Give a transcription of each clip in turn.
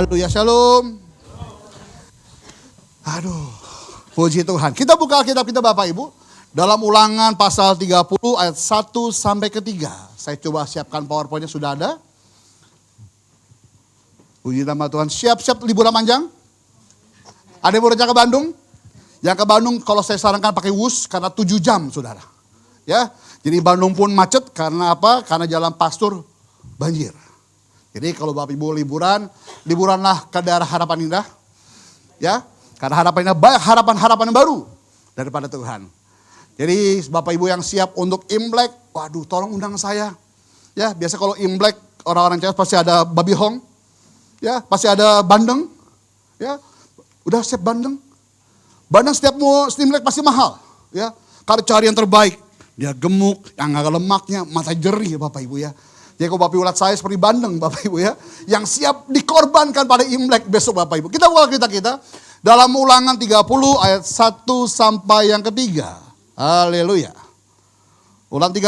Haleluya, shalom. Aduh, puji Tuhan. Kita buka Alkitab kita Bapak Ibu. Dalam Ulangan pasal 30 ayat 1 sampai ke 3. Saya coba siapkan PowerPoint-nya, sudah ada. Puji nama Tuhan. Siap-siap liburan panjang? Ada yang mau rencana ke Bandung? Yang ke Bandung kalau saya sarankan pakai WUS karena 7 jam saudara. Ya, jadi Bandung pun macet karena apa? Karena jalan pastur banjir. Jadi kalau Bapak Ibu liburanlah ke daerah Harapan Indah. Ya, karena Harapan Indah banyak harapan-harapan yang baru daripada Tuhan. Jadi Bapak Ibu yang siap untuk Imlek, waduh tolong undang saya. Ya, biasa kalau Imlek orang-orang Cina pasti ada babi hong. Ya, pasti ada bandeng. Ya, udah siap bandeng. Bandeng setiap mau Imlek pasti mahal. Ya, kalau cari yang terbaik. Dia gemuk, yang agak lemaknya, mata jerih Bapak Ibu ya. Jadi kalau Bapak Ibu lihat saya seperti bandeng Bapak Ibu ya. Yang siap dikorbankan pada Imlek besok Bapak Ibu. Kita buka kita dalam Ulangan 30 ayat 1 sampai yang ketiga. Haleluya. Ulang 30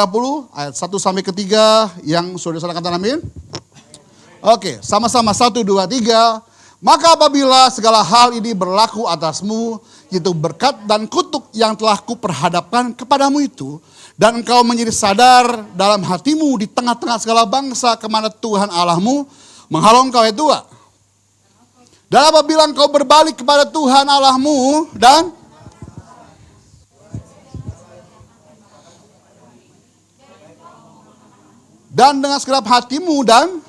ayat 1 sampai ketiga yang sudah saya katakan amin. Oke, sama-sama 1, 2, 3. Maka apabila segala hal ini berlaku atasmu, yaitu berkat dan kutuk yang telah kuperhadapkan kepadamu itu, dan engkau menjadi sadar dalam hatimu di tengah-tengah segala bangsa kemana Tuhan Allahmu menghalau engkau ya Tuhan. Dan apabila engkau berbalik kepada Tuhan Allahmu dan dengan segenap hatimu dan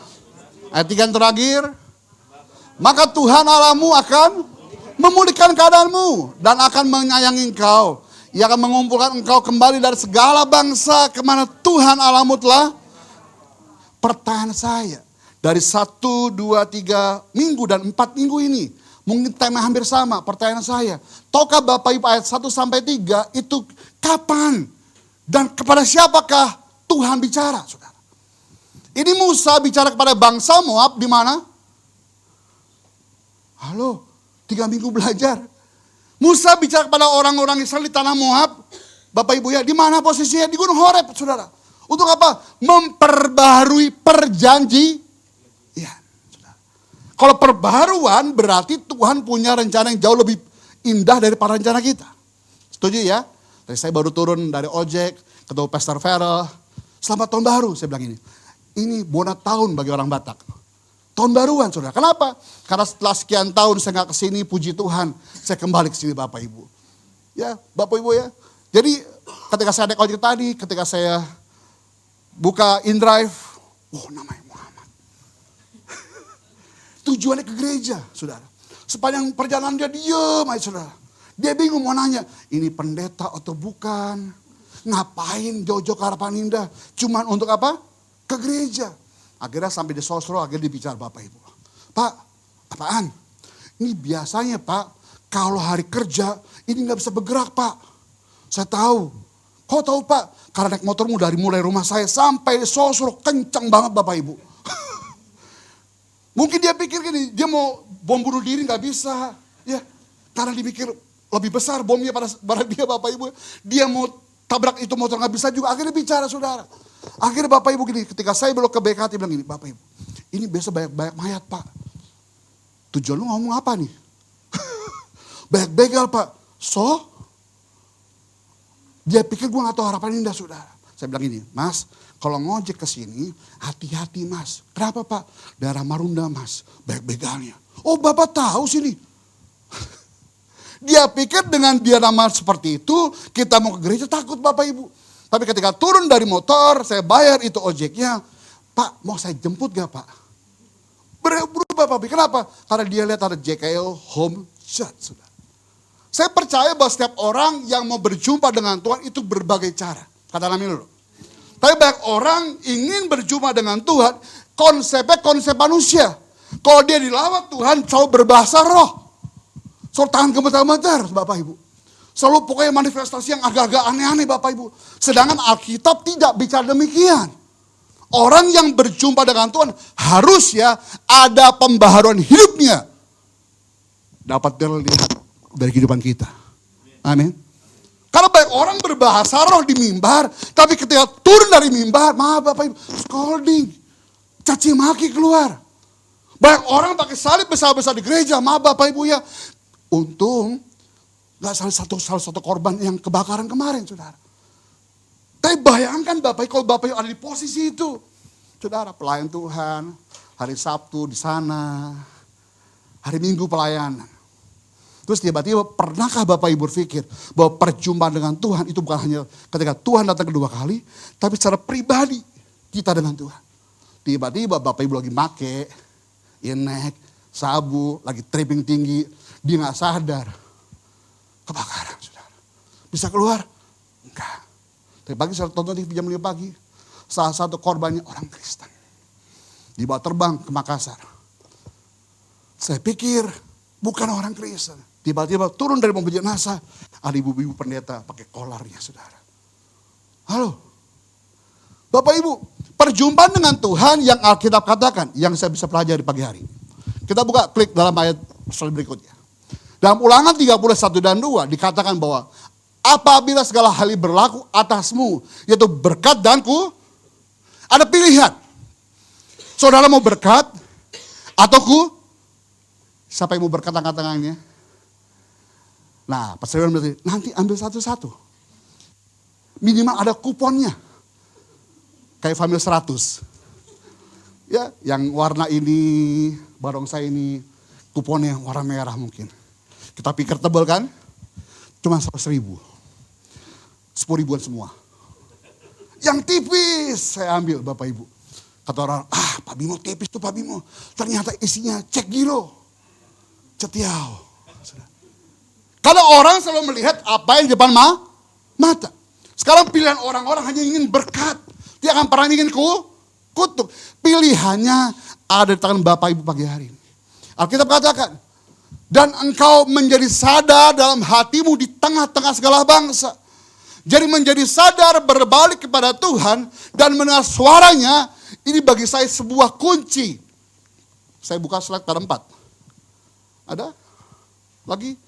ayat 3 yang terakhir, maka Tuhan Allahmu akan memulihkan keadaanmu dan akan menyayangi engkau. Ia akan mengumpulkan engkau kembali dari segala bangsa kemana Tuhan Allahmu telah. Pertanyaan saya, dari 1, 2, 3 minggu dan 4 minggu ini, mungkin tema hampir sama. Pertanyaan saya, tahukah Bapak Ibu ayat 1 sampai 3 itu kapan dan kepada siapakah Tuhan bicara, saudara? Ini Musa bicara kepada bangsa Moab di mana? Halo, 3 minggu belajar. Musa bicara kepada orang-orang Israel di tanah Moab. Bapak Ibu ya, di mana posisinya? Di Gunung Horeb, saudara. Untuk apa? Memperbaharui perjanjian. Ya, saudara. Kalau perbaharuan berarti Tuhan punya rencana yang jauh lebih indah daripada rencana kita. Setuju ya? Tadi saya baru turun dari ojek, ketemu Pastor Farrell. Selamat tahun baru, saya bilang ini. Ini bonus tahun bagi orang Batak. Tahun baruan saudara. Kenapa? Karena setelah sekian tahun saya nggak kesini, puji Tuhan. Saya kembali ke sini Bapak Ibu. Ya Bapak Ibu ya. Jadi ketika saya naik ojek tadi, ketika saya buka InDrive. Oh namanya Muhammad. Tujuannya ke gereja saudara. Sepanjang perjalanan dia diam aja saudara. Dia bingung mau nanya. Ini pendeta atau bukan? Ngapain jauh-jauh ke Harapan Indah? Cuman untuk apa? Ke gereja. Akhirnya sampai di Sosro, akhirnya dibicara Bapak Ibu. Pak, apaan? Ini biasanya Pak, kalau hari kerja, ini gak bisa bergerak Pak. Saya tahu. Kok tahu Pak? Karena naik motormu dari mulai rumah saya sampai di Sosro, kencang banget Bapak Ibu. Mungkin dia pikir gini, dia mau bom bunuh diri gak bisa. Ya, karena dipikir lebih besar bomnya pada dia Bapak Ibu. Dia mau tabrak itu motor gak bisa juga, akhirnya bicara saudara. Akhirnya Bapak Ibu gini, ketika saya belok ke BKT bilang gini, Bapak Ibu, ini biasa banyak mayat Pak. Tujuan lu ngomong apa nih? Banyak begal Pak. So? Dia pikir gue gak tahu Harapan Indah saudara. Saya bilang gini, Mas, kalau ngojek ke sini, hati-hati Mas. Kenapa Pak? Daerah Marunda Mas, banyak begalnya. Oh Bapak tahu sini. Dia pikir dengan dia nama seperti itu, kita mau ke gereja takut Bapak Ibu. Tapi ketika turun dari motor, saya bayar itu ojeknya. Pak, mau saya jemput gak Pak? Berubah Pak. Kenapa? Karena dia lihat ada JKL Home Church. Saya percaya bahwa setiap orang yang mau berjumpa dengan Tuhan itu berbagai cara. Kata amin dulu. Tapi banyak orang ingin berjumpa dengan Tuhan, konsepnya konsep manusia. Kalau dia dilawat Tuhan, selalu berbahasa roh. Selalu tangan gemetar-gemetar Bapak Ibu. Selalu pokoknya manifestasi yang agak-agak aneh-aneh Bapak Ibu. Sedangkan Alkitab tidak bicara demikian. Orang yang berjumpa dengan Tuhan harus ya ada pembaharuan hidupnya. Dapat dilihat dari kehidupan kita. Amin. Karena banyak orang berbahasa roh di mimbar. Tapi ketika turun dari mimbar, maaf Bapak Ibu, scolding. Caci maki keluar. Banyak orang pakai salib besar-besar di gereja, maaf Bapak Ibu ya. Untung gak salah satu korban yang kebakaran kemarin, saudara. Tapi bayangkan Bapak Ibu, kalau Bapak Ibu ada di posisi itu. Saudara, pelayan Tuhan, hari Sabtu di sana, hari Minggu pelayanan. Terus tiba-tiba pernahkah Bapak Ibu berpikir bahwa perjumpaan dengan Tuhan itu bukan hanya ketika Tuhan datang kedua kali, tapi secara pribadi kita dengan Tuhan. Tiba-tiba Bapak Ibu lagi make, inek, sabu, lagi tripping tinggi, dia gak sadar. Kebakaran, saudara. Bisa keluar? Enggak. Tapi pagi saya tonton TV jam 5 pagi, salah satu korbannya orang Kristen. Dibawa terbang ke Makassar. Saya pikir bukan orang Kristen. Tiba-tiba turun dari mobil jenazah, ada ibu-ibu pendeta pakai kolarnya, saudara. Halo, Bapak Ibu, perjumpaan dengan Tuhan yang Alkitab katakan, yang saya bisa pelajari pagi hari. Kita buka, klik dalam ayat berikutnya. Dalam Ulangan 31 dan 2 dikatakan bahwa apabila segala hal berlaku atasmu, yaitu berkat dan ada pilihan. Saudara mau berkat atau siapa yang mau berkat angkat tangannya? Nah, Pastor Iwan berarti nanti ambil satu-satu. Minimal ada kuponnya. Kayak Famil 100. Ya, yang warna ini, barongsai ini, kuponnya warna merah mungkin. Kita pikir tebal kan? Cuma 100.000. 10.000-an semua. Yang tipis saya ambil Bapak Ibu. Kata orang, Pak Bimo tipis tuh Pak Bimo. Ternyata isinya cek giro. Cetiau. Karena orang selalu melihat apa yang di depan mata. Sekarang pilihan orang-orang hanya ingin berkat. Dia akan pernah ingin kutuk. Pilihannya ada di tangan Bapak Ibu pagi hari ini. Alkitab katakan, dan engkau menjadi sadar dalam hatimu di tengah-tengah segala bangsa. Jadi menjadi sadar berbalik kepada Tuhan dan mendengar suaranya, ini bagi saya sebuah kunci. Saya buka slide 4. Ada? Lagi?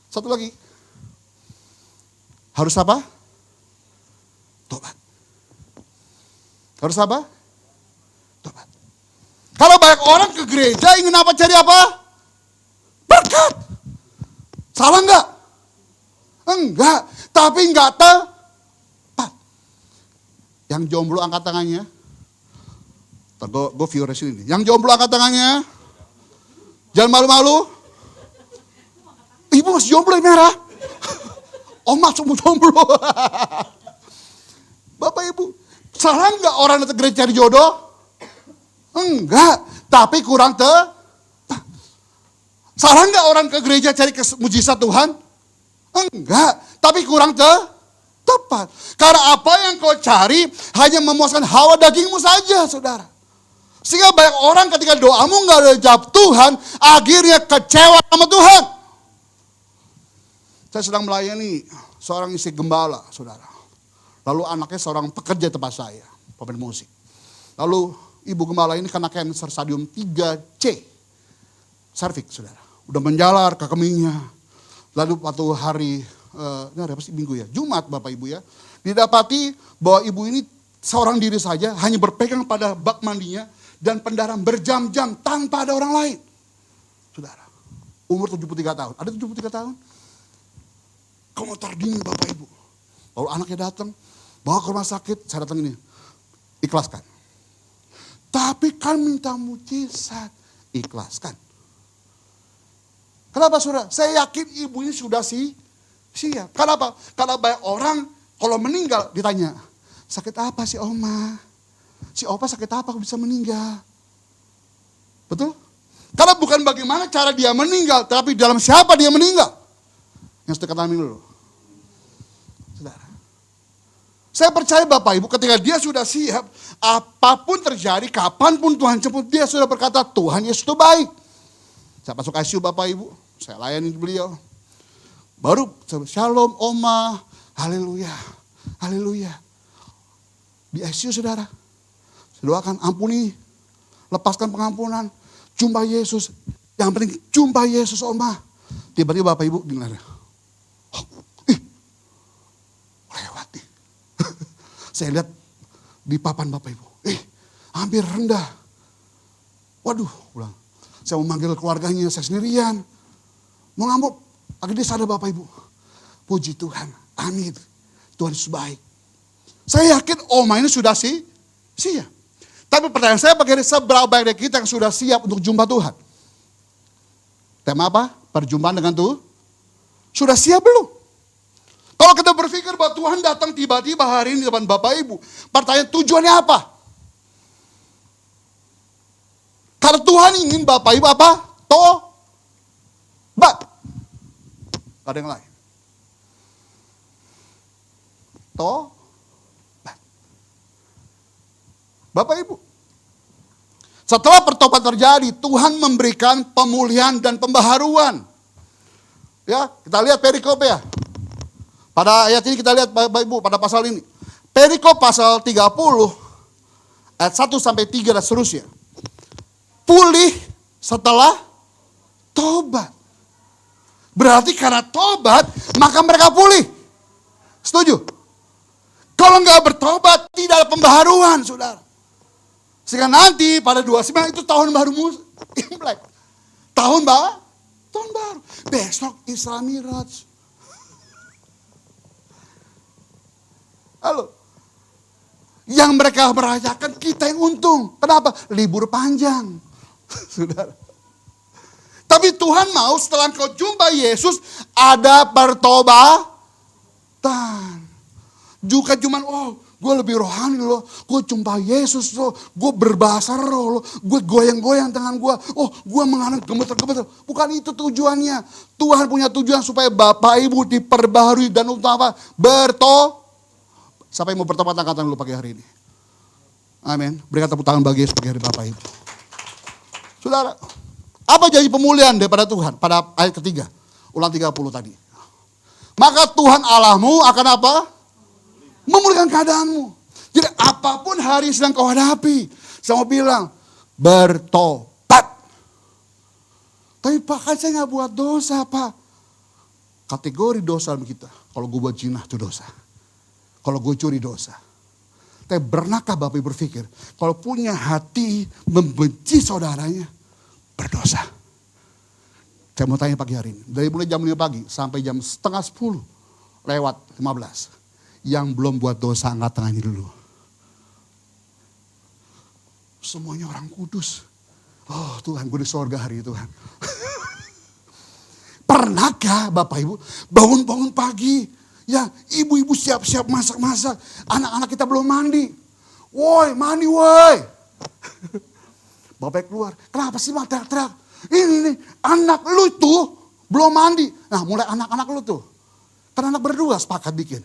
Satu lagi. Harus apa? Tobat. Harus apa? Tobat. Kalau banyak orang ke gereja ingin apa, cari apa? Berkat. Salah enggak? Enggak. Tapi enggak tepat. Yang jomblo angkat tangannya. Gue viewer sini. Yang jomblo angkat tangannya. Jangan malu-malu. Ibu masih jomblo yang merah. Oma semua jomblo. Bapak Ibu, salah enggak orang datang ke gereja cari jodoh? Enggak, tapi kurang tepat. Salah enggak orang ke gereja cari mujizat Tuhan? Enggak, tapi kurang tepat. Karena apa yang kau cari hanya memuaskan hawa dagingmu saja, saudara. Sehingga banyak orang ketika doamu enggak ada jawab Tuhan, akhirnya kecewa sama Tuhan. Saya sedang melayani seorang istri gembala, saudara. Lalu anaknya seorang pekerja tempat saya, pemain musik. Lalu ibu gembala ini kena kanker stadium 3C. Serviks, saudara. Udah menjalar ke kemihnya. Lalu waktu hari, ini apa sih, Minggu ya? Jumat Bapak Ibu ya. Didapati bahwa ibu ini seorang diri saja, hanya berpegang pada bak mandinya. Dan pendarahan berjam-jam tanpa ada orang lain. Saudara, umur 73 tahun. Ada 73 tahun? Komentar dingin Bapak Ibu. Lalu anaknya datang, bawa ke rumah sakit, saya datang ini. Ikhlaskan. Tapi kan minta mujizat. Ikhlaskan. Kenapa saudara? Saya yakin ibu ini sudah siap. Kenapa? Karena banyak orang kalau meninggal ditanya, sakit apa sih Oma? Si Opa sakit apa bisa meninggal? Betul? Karena bukan bagaimana cara dia meninggal, tapi dalam siapa dia meninggal. Yang sedekat kami dulu. Saudara. Saya percaya Bapak Ibu ketika dia sudah siap, apapun terjadi, kapanpun Tuhan jemput, dia sudah berkata, Tuhan Yesus itu baik. Saya masuk ICU Bapak Ibu, saya layani beliau. Baru, shalom Oma, haleluya, haleluya. Di ICU saudara. Doakan ampuni, lepaskan pengampunan, jumpa Yesus. Yang penting jumpa Yesus Oma. Tiba-tiba Bapak Ibu dengar. Lewat nih. Saya lihat di papan Bapak Ibu. Hampir rendah. Waduh, ulang. Saya mau manggil keluarganya, saya sendirian. Mau ngamuk, akhirnya sadar Bapak Ibu. Puji Tuhan, amin. Tuhan Yesus baik. Saya yakin Oma ini sudah siap. Tapi pertanyaan saya bagaimana seberapa baik dari kita yang sudah siap untuk jumpa Tuhan? Tema apa? Perjumpaan dengan Tuhan. Sudah siap belum? Kalau kita berpikir bahwa Tuhan datang tiba-tiba hari ini depan Bapak Ibu. Pertanyaan tujuannya apa? Karena Tuhan ingin Bapak Ibu apa? Tobat. Ada yang lain? Tobat. Bapak Ibu. Setelah pertobatan terjadi, Tuhan memberikan pemulihan dan pembaharuan. Ya, kita lihat perikop ya. Pada ayat ini kita lihat Bapak Ibu, pada pasal ini. Perikop pasal 30, ayat 1 sampai 3 dan seterusnya. Pulih setelah tobat. Berarti karena tobat, maka mereka pulih. Setuju? Kalau nggak bertobat, tidak ada pembaharuan, saudara. Sehingga nanti pada 29 itu tahun baru Imlek. Tahun baru. Besok Isra Miraj. Halo. Yang mereka merayakan, kita yang untung. Kenapa? Libur panjang. Saudara. Tapi Tuhan mau setelah kau jumpa Yesus, ada pertobatan. Juga cuman, gue lebih rohani loh, gue jumpa Yesus loh, gue berbahasa roh loh, gue goyang-goyang tangan gue, gue mengalami gemeter-gemeter. Bukan itu tujuannya. Tuhan punya tujuan supaya Bapak Ibu diperbaharui dan untuk apa? Siapa yang mau bertobat angkatan dulu pagi hari ini? Amin. Berikan tepuk tangan bagi Yesus pagi hari Bapak Ibu. Saudara, apa janji pemulihan daripada Tuhan pada ayat ketiga? Ulang 30 tadi. Maka Tuhan Allahmu akan apa? Memulihkan keadaanmu. Jadi apapun hari yang sedang kau hadapi, saya mau bilang, bertobat. Tapi Pak, kan saya gak buat dosa Pak. Kategori dosa kita, kalau gue buat zina itu dosa. Kalau gue curi dosa. Tapi pernahkah Bapak Ibu berpikir, kalau punya hati membenci saudaranya, berdosa. Saya mau tanya pagi hari ini, dari mulai jam 5 pagi sampai jam setengah 10, lewat 15. Yang belum buat dosa, angkat tangannya dulu. Semuanya orang kudus. Oh Tuhan, gue di sorga hari itu Tuhan. Pernahkah Bapak Ibu bangun-bangun pagi, ya ibu-ibu siap-siap masak-masak, anak-anak kita belum mandi. Woi, mandi woi. Bapak keluar, kenapa sih mak teriak-teriak? Ini anak lu tuh belum mandi. Nah mulai anak-anak lu tuh. Kan anak berdua sepakat bikin.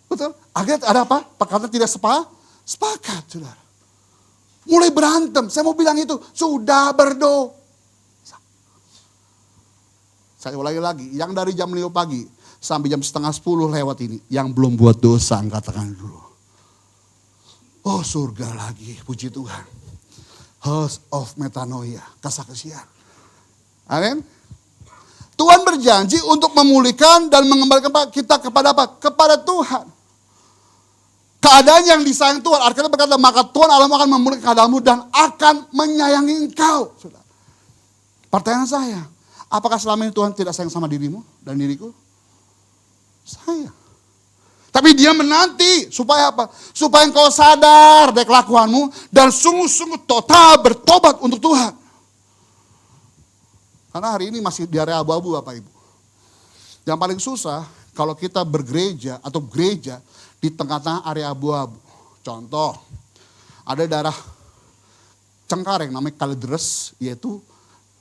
Betul? Akhirnya ada apa? Perkataan tidak sepakat, saudara. Mulai berantem. Saya mau bilang itu, sudah berdosa. Saya ulangi lagi, yang dari jam 5 pagi sampai jam setengah 10 lewat ini, yang belum buat dosa, angkat tangan dulu. Oh surga lagi, puji Tuhan. House of metanoia, kesaksian. Amin. Tuhan berjanji untuk memulihkan dan mengembalikan kita kepada apa? Kepada Tuhan. Keadaan yang disayang Tuhan, artinya berkata, maka Tuhan Allah akan memulihkan keadaanmu dan akan menyayangi engkau. Saudara. Pertanyaan saya, apakah selama ini Tuhan tidak sayang sama dirimu dan diriku? Sayang. Tapi dia menanti, supaya apa? Supaya engkau sadar dari kelakuanmu dan sungguh-sungguh total bertobat untuk Tuhan. Karena hari ini masih di area abu-abu Bapak Ibu. Yang paling susah, kalau kita bergereja atau gereja di tengah-tengah area abu-abu. Contoh, ada daerah Cengkareng namanya Kalideres, yaitu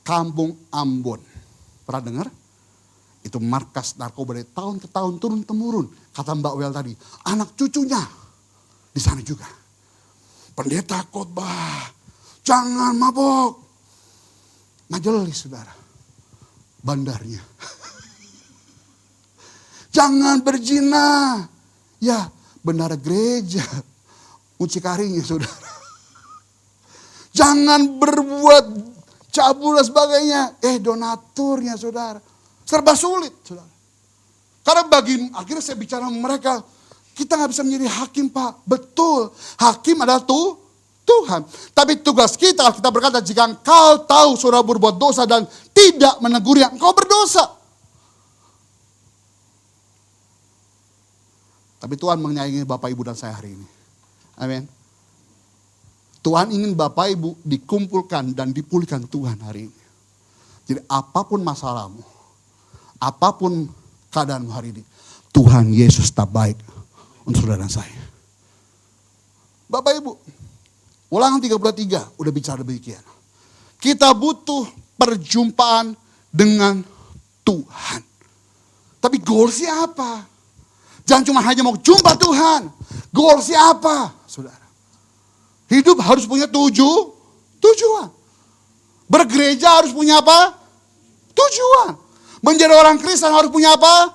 Kampung Ambon. Pernah dengar? Itu markas narkoba dari tahun ke tahun turun-temurun. Kata Mbak Wel tadi, anak cucunya di sana juga. Pendeta khotbah, jangan mabok. Majelis saudara, bandarnya. Jangan berzina. Ya, bendara gereja, mucikarinya saudara. Jangan berbuat cabul dan sebagainya. Donaturnya saudara. Serba sulit saudara. Karena akhirnya saya bicara sama mereka, kita gak bisa menjadi hakim Pak. Betul, hakim adalah Tuhan. Tapi tugas kita berkata, jika engkau tahu saudara berbuat dosa dan tidak menegurnya, engkau berdosa. Tapi Tuhan menyayangi Bapak Ibu dan saya hari ini. Amin. Tuhan ingin Bapak Ibu dikumpulkan dan dipulihkan Tuhan hari ini. Jadi apapun masalahmu, apapun keadaanmu hari ini, Tuhan Yesus tak baik untuk saudara dan saya. Bapak Ibu, Ulangan 33 udah bicara demikian. Kita butuh perjumpaan dengan Tuhan. Tapi goalsnya apa? Jangan cuma hanya mau jumpa Tuhan. Goalsnya apa, saudara? Hidup harus punya tujuan. Bergereja harus punya apa? Tujuan. Menjadi orang Kristen harus punya apa?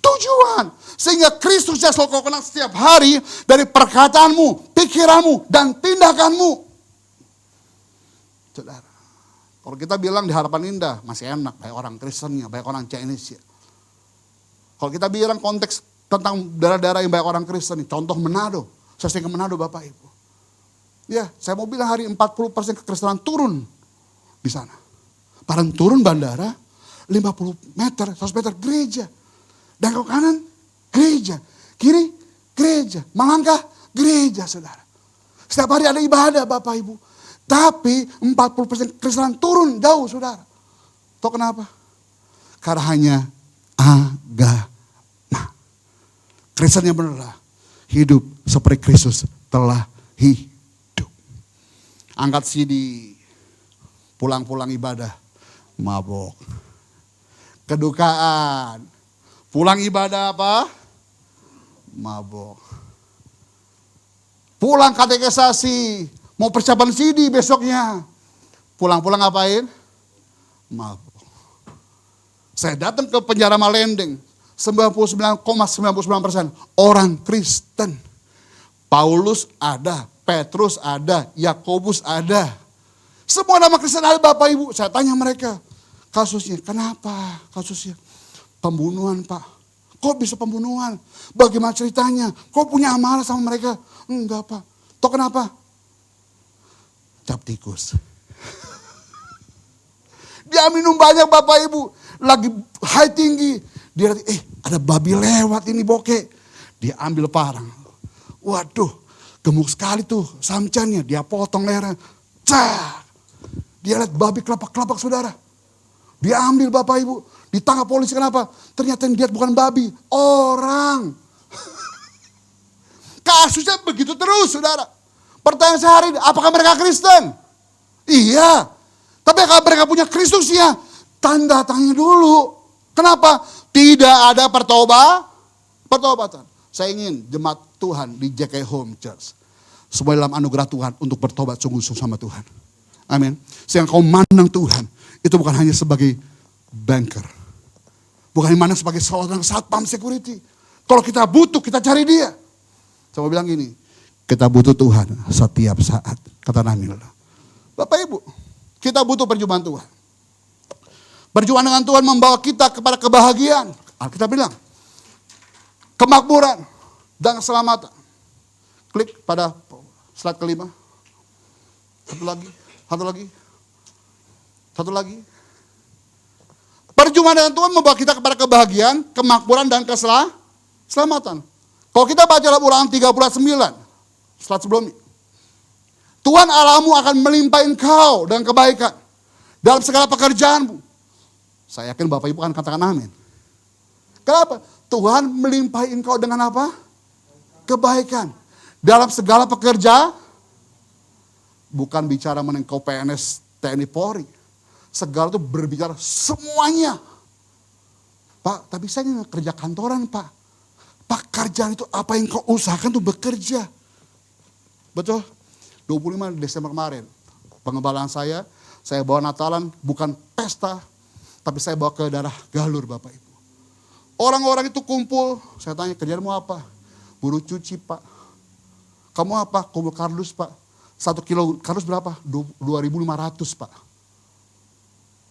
Tujuan. Sehingga Kristus selalu kau kenal setiap hari dari perkataanmu, pikiranmu, dan tindakanmu. Saudara, kalau kita bilang di Harapan Indah masih enak, banyak orang Kristennya, banyak orang Chinese. Kalau kita bilang konteks tentang daerah-daerah yang banyak orang Kristen, contoh Manado, saya sering ke Manado Bapak Ibu. Ya, saya mau bilang hari 40% kekristenan turun di sana. Padahal turun bandara, 50 meter, 100 meter gereja. Dan ke kanan, gereja. Kiri, gereja. Melangkah, gereja, saudara. Setiap hari ada ibadah Bapak Ibu. Tapi 40% kekristenan turun jauh, saudara. Tahu kenapa? Karena hanya agama. Kristen yang benar hidup seperti Kristus telah hidup. Angkat CD, pulang-pulang ibadah, mabok. Kedukaan, pulang ibadah apa? Mabok. Pulang katekisasi, mau persiapan CD besoknya. Pulang-pulang ngapain? Mabok. Saya datang ke penjara Malendeng, 99,99% orang Kristen. Paulus ada, Petrus ada, Yakobus ada. Semua nama Kristen ada Bapak Ibu. Saya tanya mereka, kasusnya kenapa kasusnya? Pembunuhan Pak. Kok bisa pembunuhan? Bagaimana ceritanya? Kok punya amarah sama mereka? Enggak Pak. Tahu kenapa? Cap tikus. Dia minum banyak Bapak Ibu. Lagi high tinggi. Dia ada babi lewat ini bokeh. Dia ambil parang. Waduh, gemuk sekali tuh samcannya. Dia potong lehernya. Cak. Dia lihat babi kelapak-kelapak saudara. Dia ambil Bapak Ibu. Ditangkap polisi kenapa? Ternyata yang dia bukan babi. Orang. Kasusnya begitu terus saudara. Pertanyaan sehari, apakah mereka Kristen? Iya. Tapi kalau mereka punya Kristusnya, tanda tanya dulu. Kenapa? Tidak ada pertobatan. Saya ingin jemaat Tuhan di JK Home Church. Semua dalam anugerah Tuhan untuk bertobat sungguh-sungguh sama Tuhan. Amin. Sehingga kau mandang Tuhan. Itu bukan hanya sebagai banker. Bukan hanya mandang sebagai seorang satpam security. Kalau kita butuh, kita cari dia. Saya mau bilang gini. Kita butuh Tuhan setiap saat. Kata Namil. Bapak Ibu. Kita butuh perjumpaan Tuhan. Perjumpaan dengan Tuhan membawa kita kepada kebahagiaan. Alkitab bilang. Kemakmuran dan keselamatan. Klik pada slide kelima. Satu lagi. Perjumpaan dengan Tuhan membawa kita kepada kebahagiaan, kemakmuran dan keselamatan. Kalau kita baca dalam Ulangan 39, slide sebelumnya. Tuhan Allahmu akan melimpahi engkau dengan kebaikan dalam segala pekerjaanmu. Saya yakin Bapak Ibu akan katakan amin. Kenapa? Tuhan melimpahi engkau dengan apa? Kebaikan. Dalam segala pekerjaan. Bukan bicara mengenai kau PNS TNI Polri. Segala itu berbicara semuanya. Pak, tapi saya ini kerja kantoran Pak. Pekerjaan itu apa yang kau usahakan itu bekerja. Betul? 25 Desember kemarin. Pengembalaan saya bawa Natalan bukan pesta. Tapi saya bawa ke daerah Galur Bapak Ibu. Orang-orang itu kumpul, saya tanya kerjaanmu apa? Buruh cuci Pak. Kamu apa? Kumpul kardus Pak. 1 kilo kardus berapa? 2.500 Pak.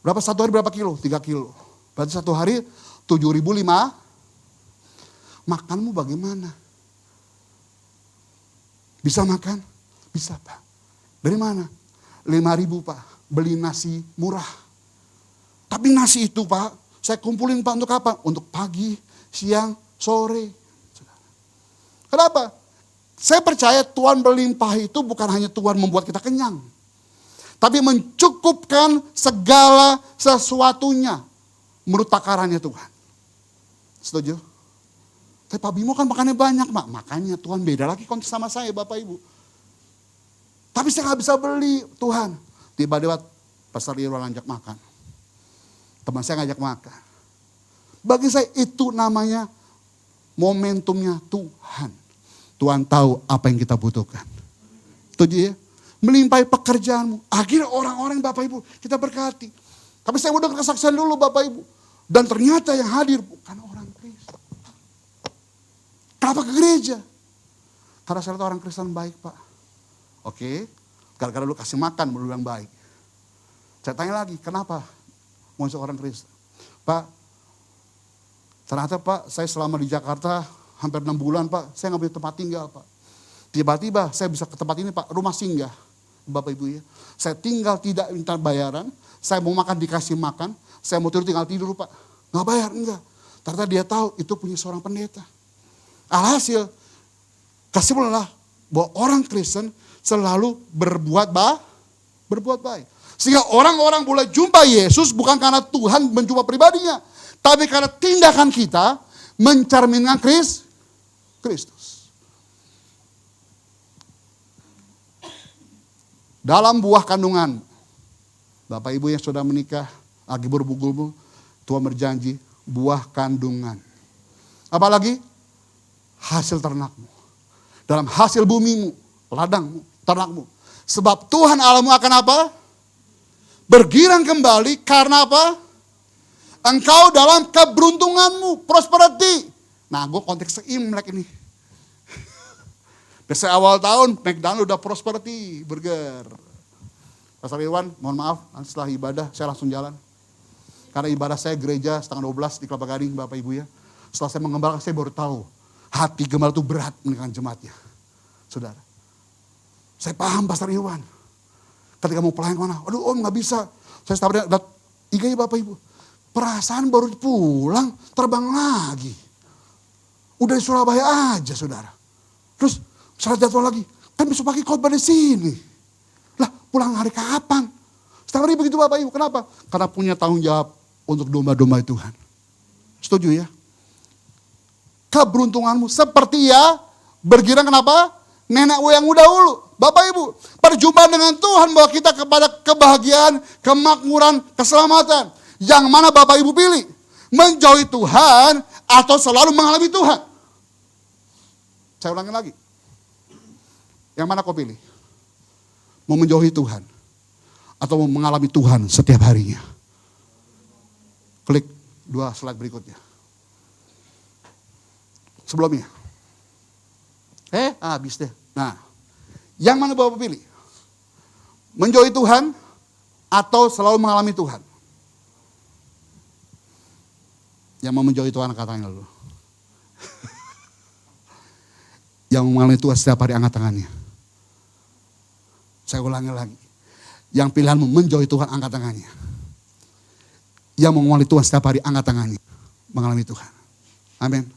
Berapa satu hari berapa kilo? 3 kilo. Berarti satu hari 7.500. Makanmu bagaimana? Bisa makan? Bisa Pak. Dari mana? 5.000 Pak, beli nasi murah. Tapi nasi itu Pak, saya kumpulin Pak untuk apa? Untuk pagi, siang, sore. Kenapa? Saya percaya Tuhan berlimpah itu bukan hanya Tuhan membuat kita kenyang. Tapi mencukupkan segala sesuatunya menurut takarannya Tuhan. Setuju? Tapi Pak Bimo kan makannya banyak Pak. Makanya Tuhan beda lagi konteks sama saya Bapak Ibu. Tapi saya gak bisa beli Tuhan. Tiba-tiba Pastor Irwan ngajak makan. Teman saya ngajak makan. Bagi saya itu namanya momentumnya Tuhan. Tuhan tahu apa yang kita butuhkan. Setuju ya? Melimpahi pekerjaanmu. Akhirnya orang-orang Bapak Ibu kita berkati. Tapi saya udah kesaksian dulu Bapak Ibu. Dan ternyata yang hadir bukan orang Kristen. Kenapa ke gereja? Karena saya lihat orang Kristen baik Pak. Oke, gara-gara lu kasih makan lu yang baik. Saya tanya lagi, kenapa mau seorang Kristen? Pak, ternyata Pak, saya selama di Jakarta hampir 6 bulan Pak, saya nggak punya tempat tinggal Pak. Tiba-tiba saya bisa ke tempat ini Pak, rumah singgah. Bapak Ibu ya. Saya tinggal tidak minta bayaran, saya mau makan dikasih makan, saya mau tidur tinggal tidur Pak. Nggak bayar, enggak. Ternyata dia tahu itu punya seorang pendeta. Alhasil, kesimpulanlah bahwa orang Kristen selalu berbuat baik. Sehingga orang-orang boleh jumpa Yesus bukan karena Tuhan menjumpa pribadinya. Tapi karena tindakan kita mencerminkan Kristus. Dalam buah kandungan, Bapak Ibu yang sudah menikah, lagi bergumul, Tuhan berjanji buah kandungan. Apalagi hasil ternakmu. Dalam hasil bumimu, ladangmu, ternakmu. Sebab Tuhan Allahmu akan apa? Bergirang kembali karena apa? Engkau dalam keberuntunganmu, prosperity. Nah, gue konteks Imlek ini. Biasanya awal tahun, McDonald udah prosperity, burger. Pastor Irwan, mohon maaf, setelah ibadah saya langsung jalan. Karena ibadah saya gereja setengah 12 di Kelapa Gading, Bapak Ibu ya. Setelah saya mengembalakan, saya baru tahu. Hati gembala itu berat meninggalkan jemaatnya. Saudara. Saya paham Pastor Irwan. Ketika mau pelayan kemana, aduh om gak bisa. Saya setahu lihat IG Bapak Ibu. Perasaan baru pulang, terbang lagi. Udah di Surabaya aja saudara. Terus salah jadwal lagi. Kan besok pagi khotbah di sini. Lah pulang hari kapan? Setiap hari begitu Bapak Ibu. Kenapa? Karena punya tanggung jawab untuk domba-domba Tuhan. Setuju ya? Keberuntunganmu seperti ya bergirang kenapa? Nenek moyang dahulu. Bapak Ibu, perjumpaan dengan Tuhan bawa kita kepada kebahagiaan, kemakmuran, keselamatan. Yang mana Bapak Ibu pilih? Menjauhi Tuhan atau selalu mengalami Tuhan? Saya ulangi lagi. Yang mana kau pilih? Mau menjauhi Tuhan atau mau mengalami Tuhan setiap harinya? Klik 2 slide berikutnya. Sebelumnya. Habis deh. Nah, yang mana Bapak pilih? Menjauhi Tuhan atau selalu mengalami Tuhan? Yang mau menjauhi Tuhan angkat tangan dulu. Yang mengalami Tuhan setiap hari angkat tangannya. Saya ulangi lagi. Yang pilihanmu menjauhi Tuhan angkat tangannya. Yang mengalami Tuhan setiap hari angkat tangannya. Mengalami Tuhan. Amin.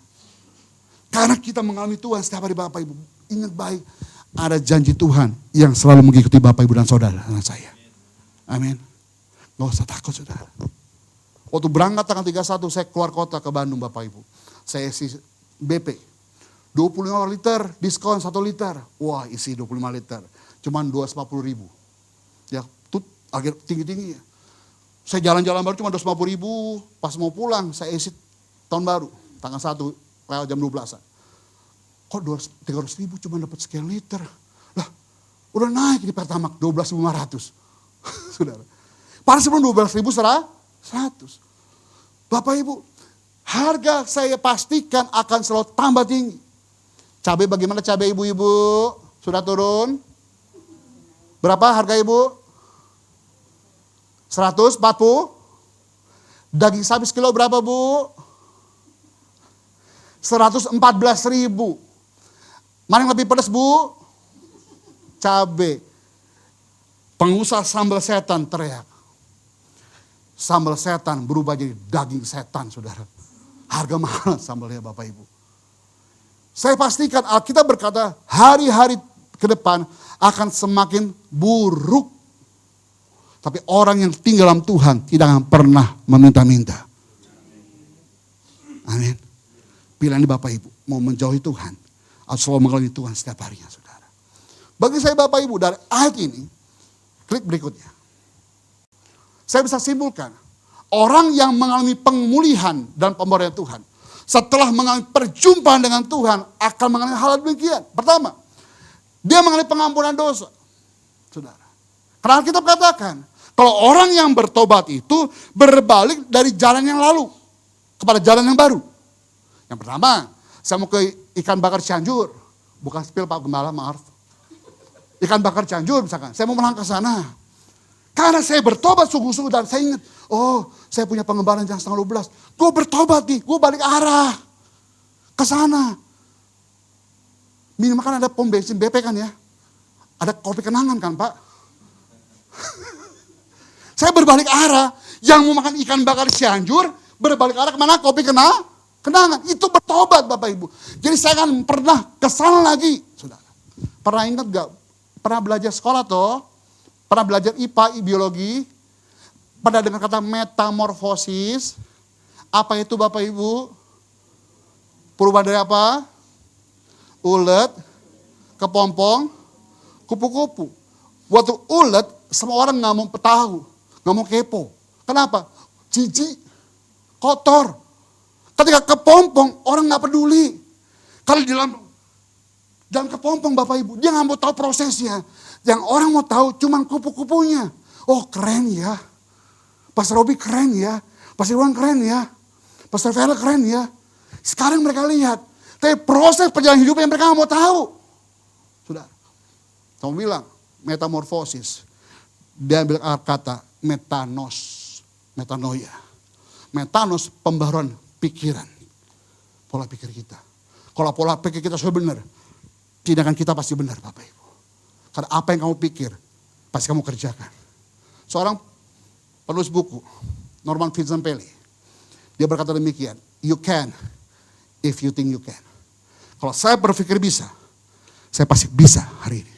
Karena kita mengalami Tuhan setiap hari Bapak Ibu. Ingat baik. Ada janji Tuhan yang selalu mengikuti Bapak Ibu dan Saudara dan saya. Amin. Gak usah takut saudara. Waktu berangkat tanggal 31 saya keluar kota ke Bandung Bapak Ibu. Saya isi BP. 25 liter, diskon 1 liter. Wah isi 25 liter. Cuman 250.000. Ya akhir tinggi-tinggi ya. Saya jalan-jalan baru cuma 250.000. Pas mau pulang saya isi tahun baru. Tanggal 1 lewat jam 12. Kok 300.000 cuma dapat sekian liter. Lah udah naik di Pertamax 12.500. Saudara. Padahal sebelum 12.100. Bapak Ibu, harga saya pastikan akan selalu tambah tinggi. Cabai bagaimana cabai ibu-ibu? Sudah turun? Berapa harga ibu? 140? Daging sapi sekilo berapa bu? 114.000. Mana yang lebih pedas bu? Cabai. Pengusaha sambal setan teriak. Sambal setan berubah jadi daging setan, saudara. Harga mahal sambalnya Bapak Ibu. Saya pastikan Alkitab berkata hari-hari ke depan akan semakin buruk. Tapi orang yang tinggal dalam Tuhan tidak akan pernah meminta-minta. Amin. Pilihan Bapak Ibu mau menjauhi Tuhan atau selalu mengalami Tuhan setiap harinya, saudara. Bagi saya Bapak Ibu dari ayat ini, klik berikutnya. Saya bisa simpulkan, orang yang mengalami pemulihan dan pemberian Tuhan, setelah mengalami perjumpaan dengan Tuhan, akan mengalami hal demikian. Pertama, dia mengalami pengampunan dosa. Saudara. Karena kita katakan, kalau orang yang bertobat itu berbalik dari jalan yang lalu kepada jalan yang baru. Yang pertama, saya mau ke ikan bakar Cianjur. Bukan spill Pak Gembala, maaf. Ikan bakar Cianjur misalkan, saya mau melangkah ke sana. Karena saya bertobat sungguh-sungguh dan saya ingat, oh saya punya pengembaraan jam 11:30. Gue bertobat nih, gue balik arah ke sana. Minimal kan ada pom bensin BP kan ya. Ada kopi kenangan kan Pak. Saya berbalik arah, yang mau makan ikan bakar Cianjur, berbalik arah kemana? Kopi kenangan. Itu bertobat Bapak Ibu. Jadi saya kan pernah kesana lagi. Saudara, pernah ingat gak? Pernah belajar sekolah toh? Pernah belajar IPA, biologi, pernah dengar kata metamorfosis. Apa itu Bapak Ibu? Perubahan dari apa? Ulet, kepompong, kupu-kupu. Waktu ulet, semua orang gak mau tahu, gak mau kepo. Kenapa? Jijik, kotor. Ketika kepompong, orang gak peduli. Kalau di dalam kepompong Bapak Ibu, dia gak mau tahu prosesnya. Yang orang mau tahu cuman kupu-kupunya. Oh keren ya. Pastor Robi keren ya. Pastor Iwan keren ya. Pastor Vela keren ya. Sekarang mereka lihat. Tapi proses perjalanan hidupnya mereka nggak mau tahu. Sudah. Kamu bilang metamorfosis. Dia ambil kata metanos. Metanoia. Metanos pembaruan pikiran. Pola pikir kita. Kalau pola pikir kita sudah benar. Tindakan kita pasti benar Bapak Ibu. Karena apa yang kamu pikir, pasti kamu kerjakan. Seorang penulis buku, Norman Vincent Peale, dia berkata demikian, you can if you think you can. Kalau saya berpikir bisa, saya pasti bisa hari ini.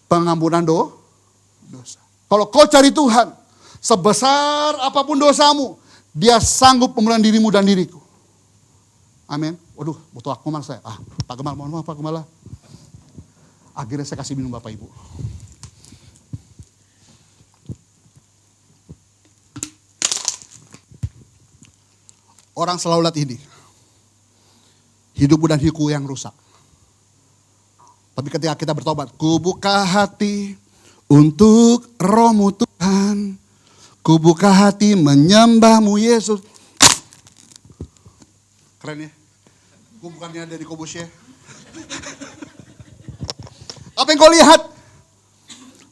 Pengampunan dosa. Kalau kau cari Tuhan, sebesar apapun dosamu, dia sanggup pemulihan dirimu dan diriku. Amin. Waduh, butuh aku saya. Pak Gembala, mohon maaf Pak Gembala. Akhirnya saya kasih minum Bapak Ibu. Orang selalu lihat ini. Hidup dan hidupku yang rusak. Tapi ketika kita bertobat, ku buka hati untuk Roh-Mu Tuhan. Ku buka hati menyembah-Mu Yesus. Keren ya. Gue bukannya dari Kobus ya. Apa yang kau lihat?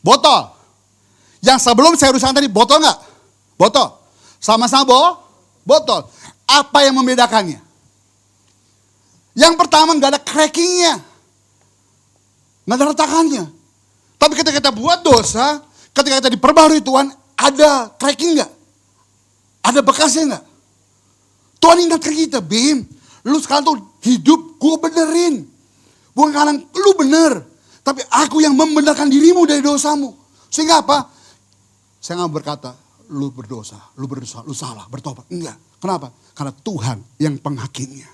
Botol. Yang sebelum saya rusakkan tadi, botol enggak? Botol. Sama-sama botol. Apa yang membedakannya? Yang pertama enggak ada crackingnya. Enggak ada retakannya. Tapi ketika kita buat dosa, ketika kita diperbarui Tuhan, ada cracking enggak? Ada bekasnya enggak? Tuhan ingatkan kita, Bim, lu sekarang tuh hidup gue benerin. Bukan karena lu bener. Tapi aku yang membenarkan dirimu dari dosamu. Sehingga apa? Saya nggak berkata, lu berdosa, lu salah, bertobat. Enggak. Kenapa? Karena Tuhan yang penghakimnya.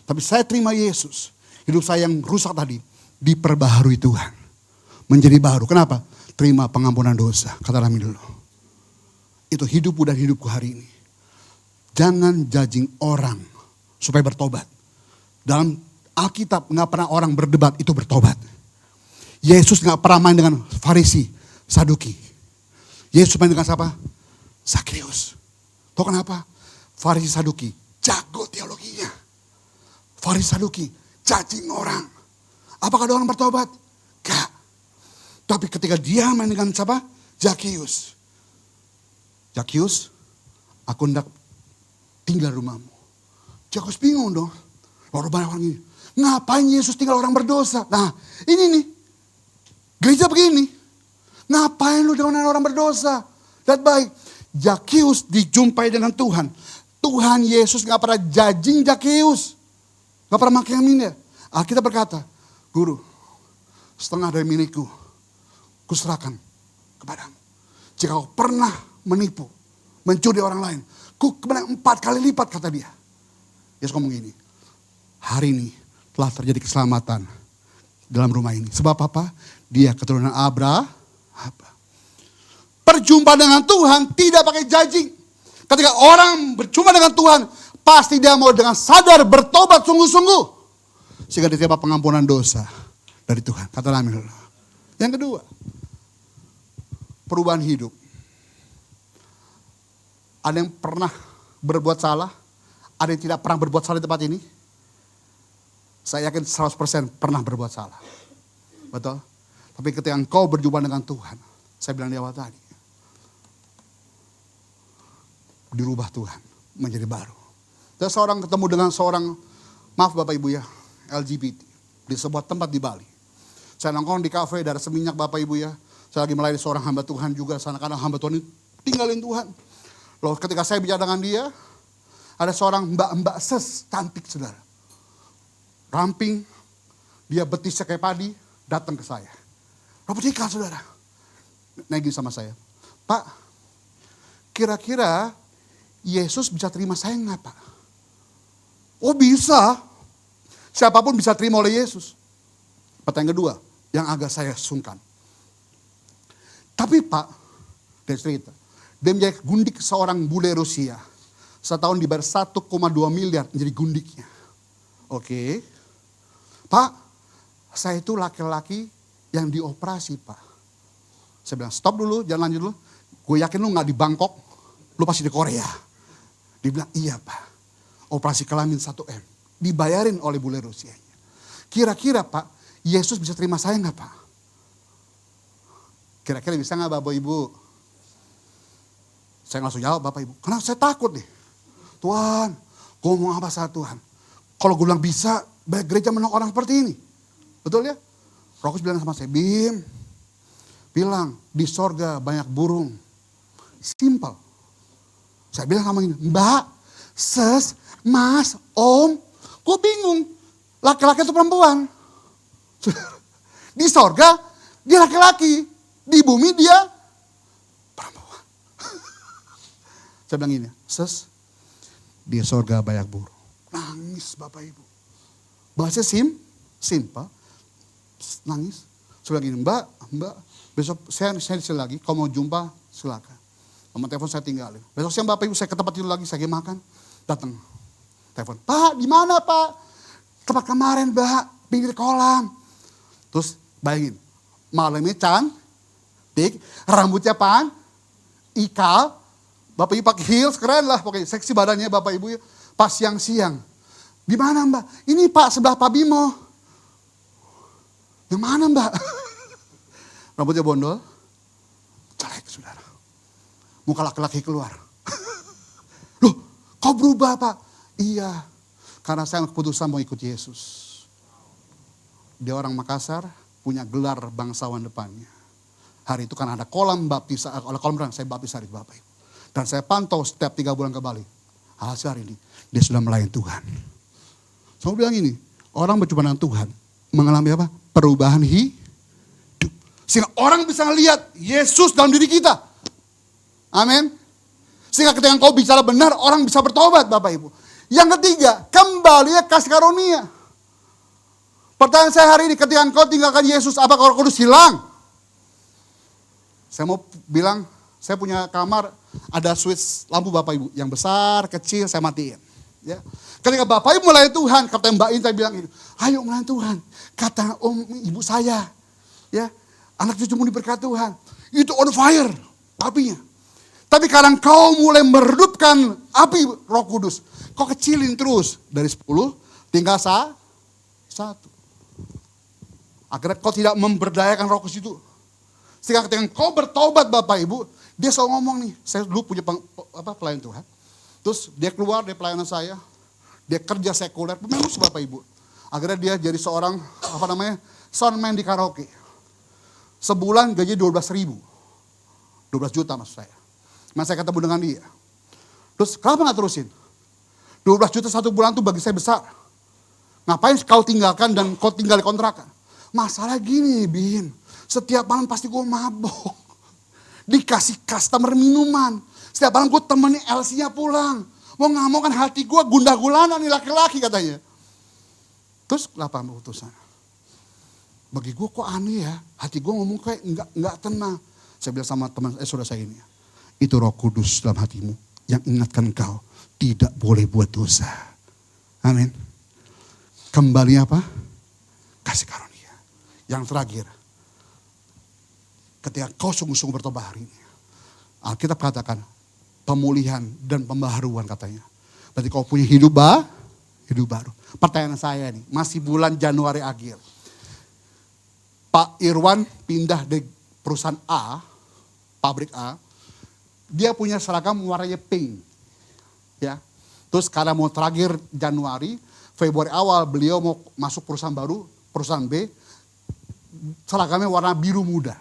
Tapi saya terima Yesus. Hidup saya yang rusak tadi, diperbaharui Tuhan. Menjadi baru. Kenapa? Terima pengampunan dosa. Kata Rami dulu. Itu hidupku dan hidupku hari ini. Jangan judging orang supaya bertobat. Dalam Alkitab nggak pernah orang berdebat itu bertobat. Yesus nggak pernah main dengan Farisi, Saduki. Yesus main dengan siapa? Zakheus. Tahu kenapa? Farisi Saduki jago teologinya. Farisi Saduki judging orang. Apakah ada orang bertobat? Gak. Tapi ketika dia main dengan siapa? Zakheus. Zakheus, aku hendak tinggal di rumahmu. Zakheus bingung dong. Lalu banyak orang ini. Ngapain Yesus tinggal orang berdosa? Nah ini nih. Gereja begini. Ngapain lu dengan orang berdosa? Lihat baik. Zakeus dijumpai dengan Tuhan. Tuhan Yesus gak pernah judging Zakeus. Gak pernah makin minyak. Alkitab berkata, Guru, setengah dari milikku, kuserahkan kepadamu. Jika kau pernah menipu, mencuri orang lain, ku kemenang 4 kali lipat, kata dia. Yesus ngomong gini, hari ini telah terjadi keselamatan dalam rumah ini. Sebab apa? Dia keturunan Abraham. Perjumpaan dengan Tuhan tidak pakai judging. Ketika orang berjumpa dengan Tuhan, pasti dia mau dengan sadar bertobat sungguh-sungguh. Sehingga diterima pengampunan dosa dari Tuhan. Kata amin. Yang kedua, perubahan hidup. Ada yang pernah berbuat salah, ada yang tidak pernah berbuat salah di tempat ini. Saya yakin 100% pernah berbuat salah. Betul? Tapi ketika engkau berjumpa dengan Tuhan, saya bilang di awal tadi, dirubah Tuhan menjadi baru. Dan seorang ketemu dengan seorang, maaf Bapak Ibu ya, LGBT di sebuah tempat di Bali. Saya nongkrong di kafe dari seminyak Bapak Ibu ya. Saya lagi melayani seorang hamba Tuhan juga, sana kadang hamba Tuhan itu tinggalin Tuhan. Loh ketika saya bicara dengan dia, ada seorang mbak-mbak cantik saudara. Ramping, dia betisnya kayak padi, datang ke saya. Robert Ika saudara. Nagih sama saya, Pak, kira-kira Yesus bisa terima saya nggak Pak? Oh bisa, siapapun bisa terima oleh Yesus. Pertanyaan kedua, yang agak saya sungkan. Tapi Pak, dia cerita, dia menjadi gundik seorang bule Rusia. Setahun dibayar 1,2 miliar menjadi gundiknya. Oke. Pak, saya itu laki-laki yang dioperasi Pak. Saya bilang stop dulu, jangan lanjut dulu. Gue yakin lu gak di Bangkok, lu pasti di Korea. Dia bilang iya Pak, operasi kelamin 1M. Dibayarin oleh bule Rusia. Kira-kira Pak, Yesus bisa terima saya gak Pak? Kira-kira bisa gak Bapak Ibu? Saya langsung jawab Bapak Ibu, karena saya takut nih. Tuhan, gue ngomong apa sama Tuhan? Kalau gue bilang bisa, banyak gereja menolak orang seperti ini. Betul ya? Rokus bilang sama saya, Bim, bilang di sorga banyak burung. Simple. Saya bilang sama ini, Mbak, Ses, Mas, Om, gue bingung. Laki-laki itu perempuan. Di sorga, dia laki-laki. Di bumi dia perempuan. Saya bilang ini, Ses, di sorga banyak burung. Nangis Bapak Ibu. Bahasa simple. Nangis. Saya bilang gini, Mbak, besok saya lagi, kalau mau jumpa silakan. Nomor telepon saya tinggalin. Besok siang Bapak Ibu saya ke tempat itu lagi, saya lagi makan. Datang. Telepon, Pak di mana Pak? Tempat kemarin Mbak, pinggir kolam. Terus bayangin, malamnya cantik, rambutnya ikal. Bapak Ibu pakai heels, keren lah. Pokoknya seksi badannya Bapak Ibu. Pas siang-siang. Di mana Mbak? Ini Pak, sebelah Pak Bimo. Yang mana Mbak? Rambutnya bondol. Jelek saudara. Muka laki-laki keluar. Loh, kau berubah Pak? Iya, karena saya keputusan mau ikut Yesus. Dia orang Makassar, punya gelar bangsawan depannya. Hari itu kan ada kolam baptis, kolam renang, saya baptis hari itu Bapak Ibu. Dan saya pantau setiap 3 bulan ke Bali. Hasil hari ini, dia sudah melayani Tuhan. Saya bilang ini, orang berjumpa dengan Tuhan, mengalami apa? Perubahan hidup. Sehingga orang bisa melihat Yesus dalam diri kita. Amin. Sehingga ketika engkau bicara benar, orang bisa bertobat Bapak Ibu. Yang ketiga, kembali kasih karunia. Pertanyaan saya hari ini, ketika engkau tinggalkan Yesus, apakah Roh Kudus hilang? Saya mau bilang, saya punya kamar, ada switch lampu Bapak Ibu. Yang besar, kecil, saya matiin. Ya. Ketika Bapak Ibu melayani Tuhan, kata Mbak Inta bilang ini, ayo melayani Tuhan. Kata ibu saya, ya, anak cucumu diberkati Tuhan. Itu on fire, apinya. Tapi karena kau mulai meredupkan api Roh Kudus, kau kecilin terus. Dari 10, tinggal 1. Akhirnya kau tidak memberdayakan Roh Kudus itu. Sehingga ketika kau bertobat Bapak Ibu, dia selalu ngomong nih, saya dulu punya pelayan Tuhan. Terus dia keluar dari pelayanan saya, dia kerja sekuler, memang Bapak Ibu. Akhirnya dia jadi seorang, soundman di karaoke. Sebulan gaji 12.000. 12 juta maksud saya. Masa saya ketemu dengan dia. Terus kenapa gak terusin? 12 juta satu bulan tuh bagi saya besar. Ngapain kau tinggalkan dan kau tinggal di kontrakan? Masalah gini, Bin. Setiap malam pasti gue mabok. Dikasih customer minuman. Setiap malam gue temenin Elsie-nya pulang. Mau gak mau kan hati gue gundah gulana nih laki-laki katanya. Terus kenapa putusan? Bagi gue kok aneh ya. Hati gue ngomong kayak enggak tenang. Saya bilang sama teman saudara saya ini. Itu Roh Kudus dalam hatimu yang ingatkan kau tidak boleh buat dosa. Amin. Kembali apa? Kasih karunia. Yang terakhir. Ketika kau sungguh-sungguh bertobat hari ini. Alkitab katakan pemulihan dan pembaharuan katanya. Berarti kau punya hidup baru. Pertanyaan saya nih, masih bulan Januari akhir. Pak Irwan pindah dari perusahaan A, pabrik A. Dia punya seragam warnanya pink. Ya. Terus karena mau terakhir Januari, Februari awal beliau mau masuk perusahaan baru, perusahaan B. Seragamnya warna biru muda.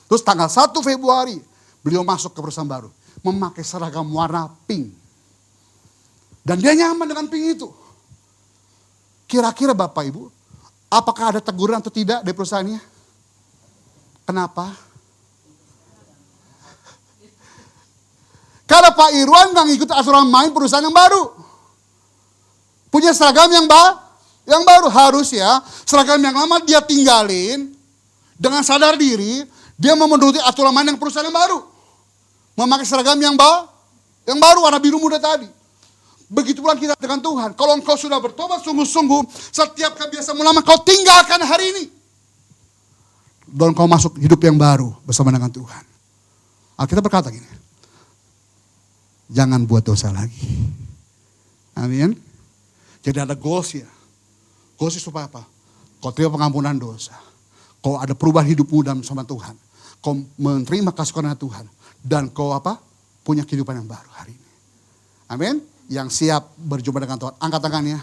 Terus tanggal 1 Februari beliau masuk ke perusahaan baru. Memakai seragam warna pink. Dan dia nyaman dengan pink itu. Kira-kira Bapak Ibu, apakah ada teguran atau tidak dari perusahaannya? Kenapa? Karena Pak Irwan gak ngikut aturan main perusahaan yang baru. Punya seragam yang baru. Harus ya, seragam yang lama dia tinggalin. Dengan sadar diri, dia memenuhi aturan main yang perusahaan yang baru. Memakai seragam yang baru, warna biru muda tadi. Begitu pula kita dengan Tuhan. Kalau engkau sudah bertobat sungguh-sungguh, setiap kebiasaan lama kau tinggalkan hari ini. Dan kau masuk hidup yang baru bersama dengan Tuhan. Alkitab berkata gini, jangan buat dosa lagi. Amin. Jadi ada goals ya. Goals supaya apa? Kau terima pengampunan dosa. Kau ada perubahan hidupmu dalam sama Tuhan. Kau menerima kasih karunia Tuhan. Dan kau apa? Punya kehidupan yang baru hari ini. Amin. Yang siap berjumpa dengan Tuhan. Angkat tangannya.